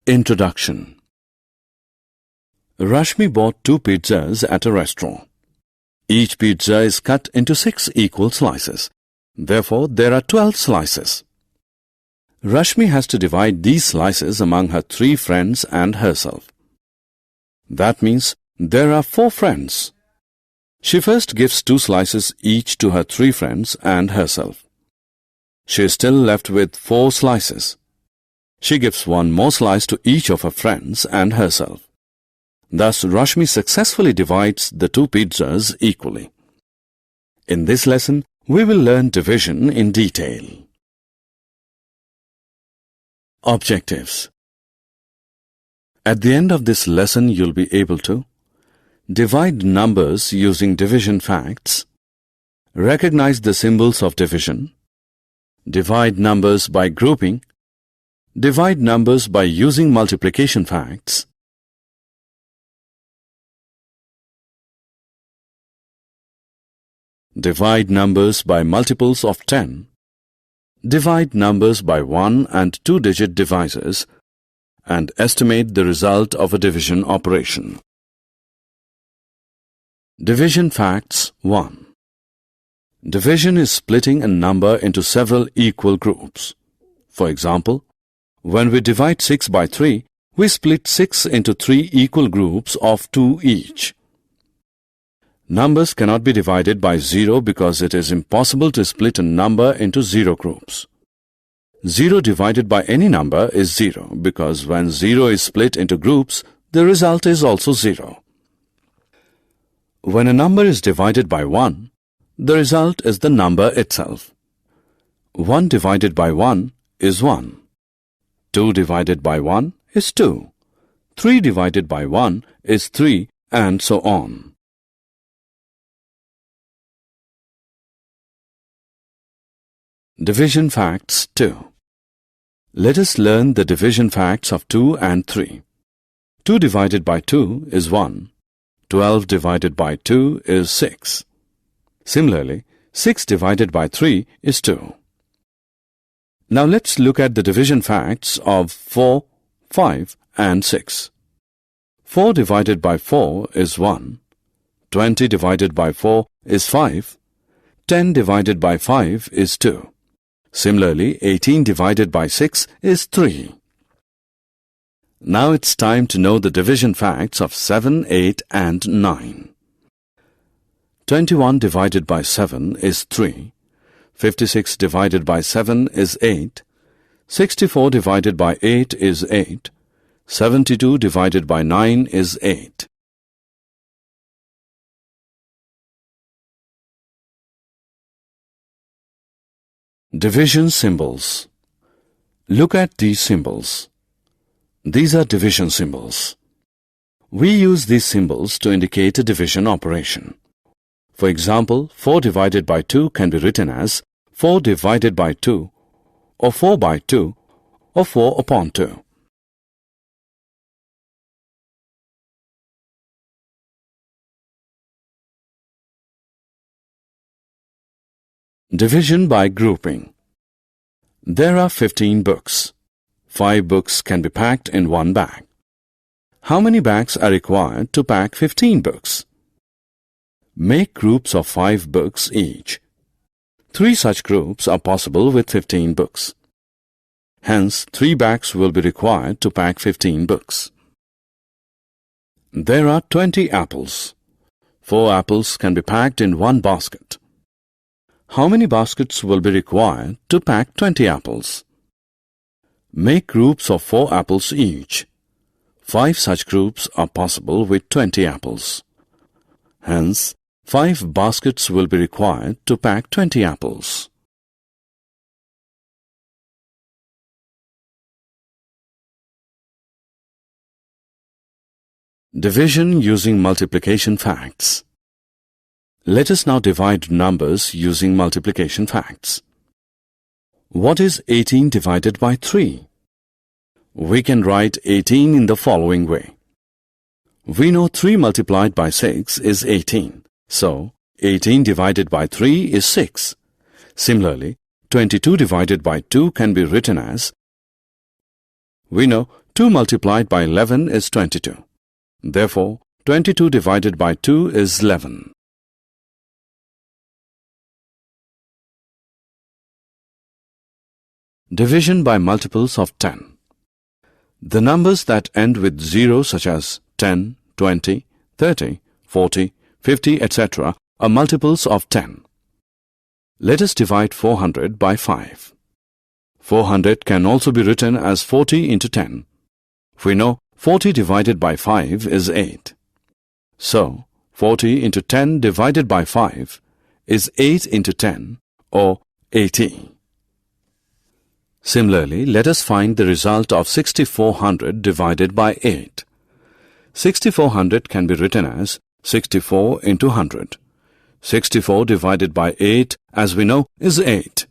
Introduction. Rashmi bought 2 pizzas at a restaurant. Each pizza is cut into 6 equal slices. Therefore, there are 12 slices. Rashmi has to divide these slices among her 3 friends and herself. That means there are 4 friends. She first gives 2 slices each to her 3 friends and herself. She is still left with 4 slices. She gives 1 more slice to each of her friends and herself. Thus, Rashmi successfully divides the 2 pizzas equally. In this lesson, we will learn division in detail. Objectives. At the end of this lesson, you'll be able to divide numbers using division facts, recognize the symbols of division, divide numbers by grouping, divide numbers by using multiplication facts, divide numbers by multiples of 10, divide numbers by 1 and 2-digit divisors, and estimate the result of a division operation. Division facts 1. Division is splitting a number into several equal groups. For example, when we divide 6 by 3, we split 6 into 3 equal groups of 2 each. Numbers cannot be divided by 0 because it is impossible to split a number into 0 groups. 0 divided by any number is 0 because when 0 is split into groups, the result is also 0. When a number is divided by 1, the result is the number itself. 1 divided by 1 is 1. 2 divided by 1 is 2. 3 divided by 1 is 3, and so on. Division facts 2. Let us learn the division facts of 2 and 3. 2 divided by 2 is 1. 12 divided by 2 is 6. Similarly, 6 divided by 3 is 2. Now let's look at the division facts of 4, 5 and 6. 4 divided by 4 is 1. 20 divided by 4 is 5. 10 divided by 5 is 2. Similarly, 18 divided by 6 is 3. Now it's time to know the division facts of 7, 8 and 9. 21 divided by 7 is 3. 56 divided by 7 is 8. 64 divided by 8 is 8. 72 divided by 9 is 8. Division symbols. Look at these symbols. These are division symbols. We use these symbols to indicate a division operation. For example, 4 divided by 2 can be written as 4 divided by 2, or 4 by 2, or 4 upon 2. Division by grouping. There are 15 books. 5 books can be packed in one bag. How many bags are required to pack 15 books? Make groups of 5 books each. 3 such groups are possible with 15 books. Hence, 3 bags will be required to pack 15 books. There are 20 apples. 4 apples can be packed in one basket. How many baskets will be required to pack 20 apples? Make groups of 4 apples each. 5 such groups are possible with 20 apples. Hence, 5 baskets will be required to pack 20 apples. Division using multiplication facts. Let us now divide numbers using multiplication facts. What is 18 divided by 3? We can write 18 in the following way. We know 3 multiplied by 6 is 18. So, 18 divided by 3 is 6. Similarly, 22 divided by 2 can be written as, we know 2 multiplied by 11 is 22. Therefore, 22 divided by 2 is 11. Division by multiples of 10. The numbers that end with 0 such as 10, 20, 30, 40, 50, etc. are multiples of 10. Let us divide 400 by 5. 400 can also be written as 40 into 10. We know 40 divided by 5 is 8. So, 40 into 10 divided by 5 is 8 into 10 or 80. Similarly, let us find the result of 6400 divided by 8. 6400 can be written as 64 into 100. 64 divided by 8, as we know, is 8.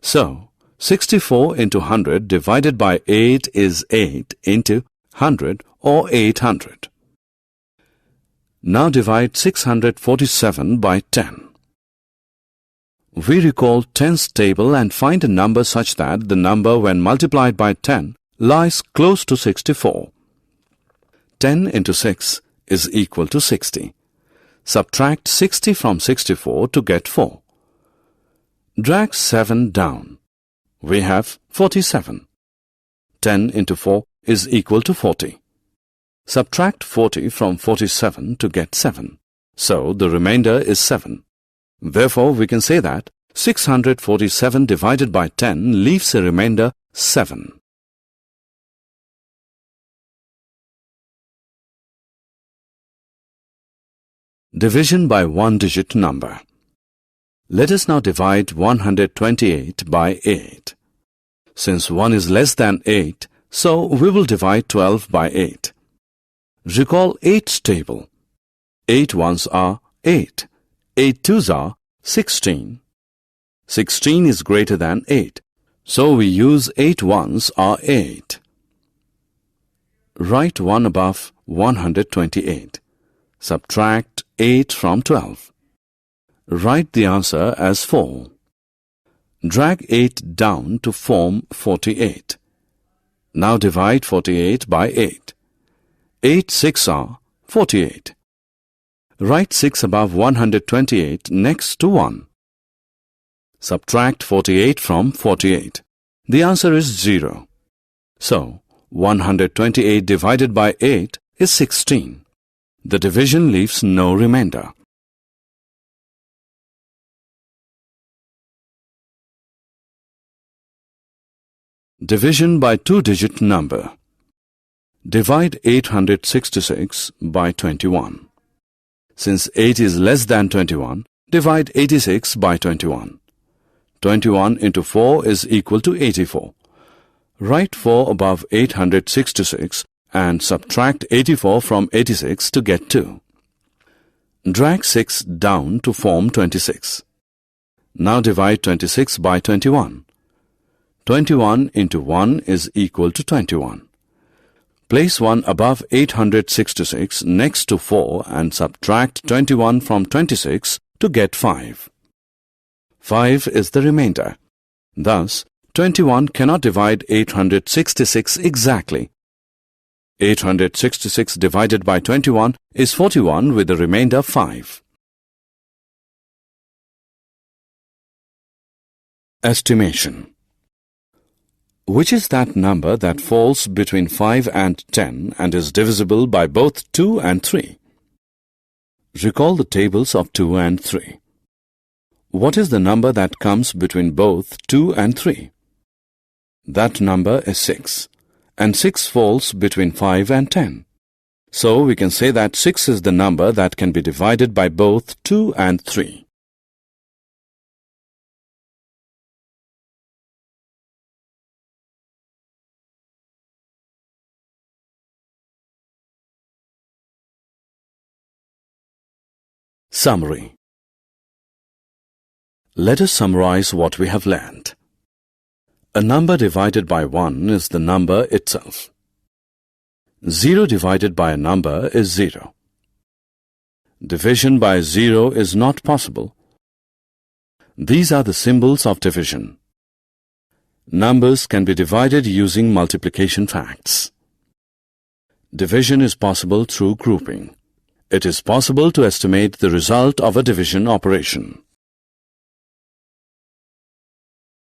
So, 64 into 100 divided by 8 is 8 into 100 or 800. Now divide 647 by 10. We recall 10's table and find a number such that the number when multiplied by 10 lies close to 64. 10 into 6 is equal to 60. Subtract 60 from 64 to get 4. Drag 7 down. We have 47. 10 into 4 is equal to 40. Subtract 40 from 47 to get 7. So the remainder is 7. Therefore, we can say that 647 divided by 10 leaves a remainder 7. Division by one-digit number. Let us now divide 128 by 8. Since 1 is less than 8, so we will divide 12 by 8. Recall 8's table. 8 ones are 8. 8 twos are 16. 16 is greater than 8, so we use 8 ones are 8. Write 1 above 128. Subtract 8 from 12. Write the answer as 4. Drag 8 down to form 48. Now divide 48 by 8. 8 6 are 48. Write 6 above 128 next to 1. Subtract 48 from 48. The answer is 0. So, 128 divided by 8 is 16. The division leaves no remainder. Division by two-digit number. Divide 866 by 21. Since 8 is less than 21, divide 86 by 21. 21 into 4 is equal to 84. Write 4 above 866 and subtract 84 from 86 to get 2. Drag 6 down to form 26. Now divide 26 by 21. 21 into 1 is equal to 21. Place 1 above 866 next to 4 and subtract 21 from 26 to get 5. 5 is the remainder. Thus, 21 cannot divide 866 exactly. 866 divided by 21 is 41 with the remainder 5. Estimation. Which is that number that falls between 5 and 10 and is divisible by both 2 and 3? Recall the tables of 2 and 3. What is the number that comes between both 2 and 3? That number is 6, and 6 falls between 5 and 10. So we can say that 6 is the number that can be divided by both 2 and 3. Summary. Let us summarize what we have learned. A number divided by 1 is the number itself. 0 divided by a number is 0. Division by 0 is not possible. These are the symbols of division. Numbers can be divided using multiplication facts. Division is possible through grouping. It is possible to estimate the result of a division operation.